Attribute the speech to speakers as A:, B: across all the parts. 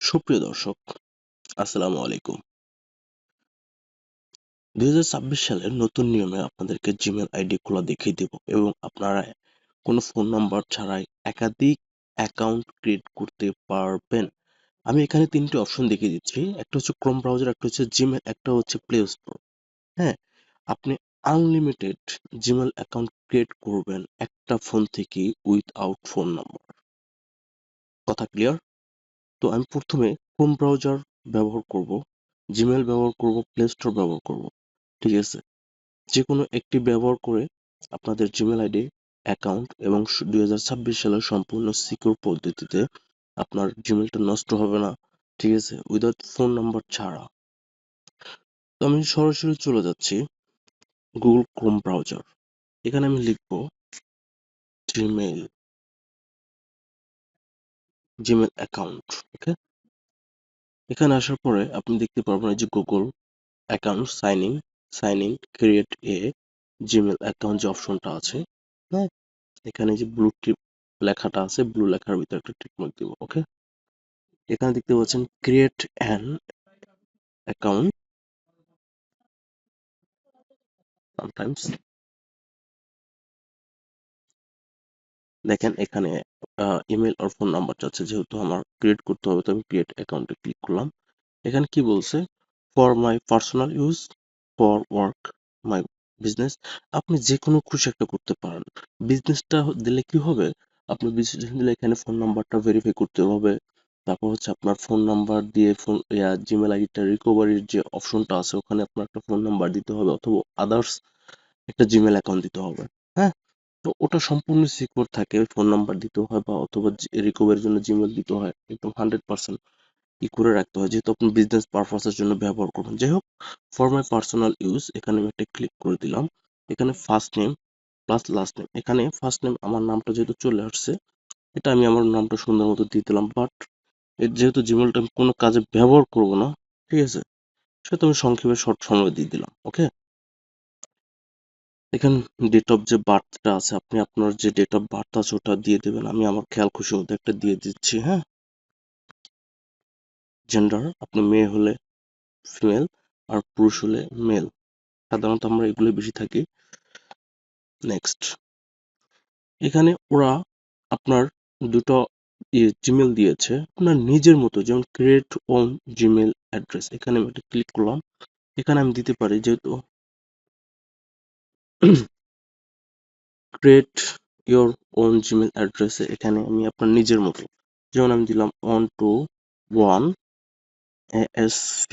A: সুপ্রিয় দর্শক, আসসালামু আলাইকুম। 2026 সালের নতুন নিয়মে আপনাদেরকে জিমেল আইডি খোলা দেখিয়ে দেব এবং আপনারা কোনো ফোন নাম্বার ছাড়াই একাধিক অ্যাকাউন্ট ক্রিয়েট করতে পারবেন। আমি এখানে 3টি অপশন দেখিয়ে দিচ্ছি। একটা হচ্ছে ক্রোম ব্রাউজার, একটা হচ্ছে জিমেল, একটা হচ্ছে প্লে স্টোর। হ্যাঁ, আপনি আনলিমিটেড জিমেল অ্যাকাউন্ট ক্রিয়েট করবেন একটা ফোন থেকেই উইথআউট ফোন নাম্বার। কথা ক্লিয়ার? তো আমি প্রথমে ক্রোম ব্রাউজার ব্যবহার করব, জিমেল ব্যবহার করব, প্লে স্টোর ব্যবহার করব। ঠিক আছে? যেকোনো একটি ব্যবহার করে আপনাদের জিমেল আইডি অ্যাকাউন্ট এবং 2026 সালের সম্পূর্ণ সিকিউর পদ্ধতিতে আপনার জিমেলটা নষ্ট হবে না। ঠিক আছে? উইদাউট ফোন নাম্বার ছাড়া। তো আমি সরাসরি চলে যাচ্ছি গুগল ক্রোম ব্রাউজার। এখানে আমি লিখব জিমেল, জিমেল অ্যাকাউন্ট। ওকে? এখানে আসার পরে আপনি দেখতে পারবেন এই যে Google account sign in create a Gmail account যে অপশনটা আছে। হ্যাঁ, এখানে যে ব্লু টিপ লেখাটা আছে, ব্লু লেখার ভিতরে একটা টিক মার্ক দিব। ওকে? এখানে দেখতে পাচ্ছেন ক্রিয়েট অ্যান অ্যাকাউন্ট। সামটাইমস দেখেন এখানে ইমেল আর ফোন নাম্বার চাচ্ছে, যেহেতু আমার ক্রিয়েট করতে হবে তো আমি ক্রিয়েট অ্যাকাউন্টে ক্লিক করলাম। এখানে কি বলছে, for my personal use, for work, my business. আপনি যে কোনো খুশি একটা করতে পারেন। বিজনেসটা দিলে কি হবে, আপনি বিজনেস দিলে এখানে ফোন নাম্বারটা ভেরিফাই করতে হবে। তারপর হচ্ছে আপনার ফোন নাম্বার দিয়ে ফোন জিমেল আইডিটা রিকভারির যে অপশনটা আছে ওখানে আপনার একটা ফোন নাম্বার দিতে হবে অথবা আদার্স একটা জিমেল অ্যাকাউন্ট দিতে হবে। হ্যাঁ, তো ওটা সম্পূর্ণ সিকিউর থাকে, ফোন নাম্বার দিতে হয় বা অথবা রিকভারির জন্য জিমেল দিতে হয়, একদম 100% ই করে রাখতে হয়, যেহেতু আপনি বিজনেস পারপাসের জন্য ব্যবহার করবেন। যাই হোক, ফর মাই পার্সোনাল ইউজ এখানে আমি একটা ক্লিক করে দিলাম। এখানে first name plus last name, এখানে ফার্স্ট নেম আমার নামটা যেহেতু চলে আসছে, এটা আমি আমার নামটা সুন্দর মতো দিয়ে দিলাম। বাট যেহেতু জিমেলটা আমি কোনো কাজে ব্যবহার করব না, ঠিক আছে, সেটা আমি সংক্ষেপে শর্ট সময় দিয়ে দিলাম। ওকে? এখানে ডেট অফ যে বার্থটা আছে, আপনি আপনার যে ডেট অফ বার্থ আছে ওটা দিয়ে দেবেন। আমি আমার খেয়াল খুশি মতো একটা দিয়ে দিচ্ছি। হ্যাঁ, জেন্ডার আপনি মেয়ে হলে ফিমেল আর পুরুষ হলে মেল। সাধারণত আমরা এগুলো বেশি থাকি। নেক্সট, এখানে ওরা আপনার দুটো জিমেল দিয়েছে আপনার নিজের মতো, যেমন ক্রিয়েট ওন জিমেল অ্যাড্রেস। এখানে আমি একটা ক্লিক করলাম। এখানে আমি দিতে পারি, যেহেতু ক্রিয়েট ইওর ওন জিমেল অ্যাড্রেসে এখানে আমি আপনার নিজের মতো, যেমন আমি দিলাম 121 ASP।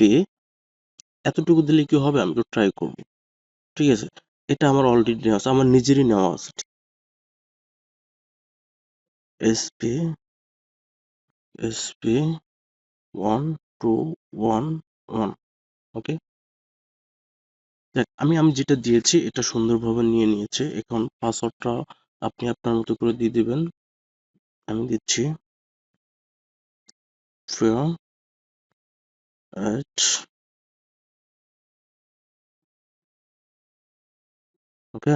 A: এতটুকু দিলে কি হবে, আমি একটু ট্রাই করবো। ঠিক আছে? এটা আমার অলরেডি নেওয়া আছে, আমার নিজেরই নেওয়া আছে। SP SP 1211। ওকে? দেখ, আমি আমি যেটা দিয়েছি এটা সুন্দরভাবে নিয়ে নিয়েছে। এখন পাসওয়ার্ডটা আপনি আপনার মতো করে দিয়ে দিবেন। আমি দিচ্ছি ফ্রিয়ম এট। ওকে?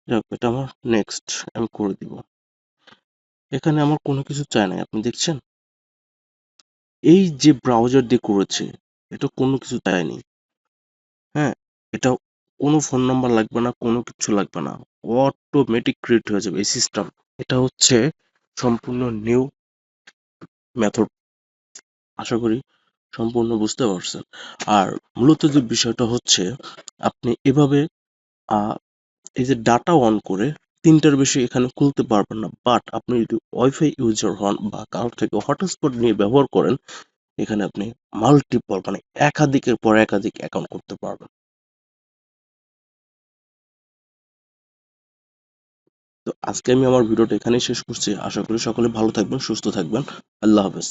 A: যাক, এটা আমার নেক্সট আমি করে দিব। এখানে আমার কোনো কিছু চাই নাই, আপনি দেখছেন এই যে ব্রাউজার দিয়ে করেছে, এটা কোনো কিছু চায়নি। হ্যাঁ, এটা কোনো ফোন নাম্বার লাগবে না, কোনো কিছু লাগবে না, অটোমেটিক ক্রিয়েট হয়ে যাবে এই সিস্টেম। এটা হচ্ছে সম্পূর্ণ নিউ মেথড। আশা করি সম্পূর্ণ বুঝতে পারছেন। আর মূলত যে বিষয়টা হচ্ছে, আপনি এভাবে আহ, এই যে ডাটা অন করে 3টার বেশি এখানে খুলতে পারবেন না। বাট আপনি যদি ওয়াইফাই ইউজার হন বা কারোর থেকে হটস্পট নিয়ে ব্যবহার করেন, এখানে আপনি মাল্টিপল মানে একাধিকের পর একাধিক অ্যাকাউন্ট করতে পারবেন। তো আজকে আমি আমার ভিডিওটা এখানেই শেষ করছি। আশা করি সকলে ভালো থাকবেন, সুস্থ থাকবেন। আল্লাহ হাফেজ।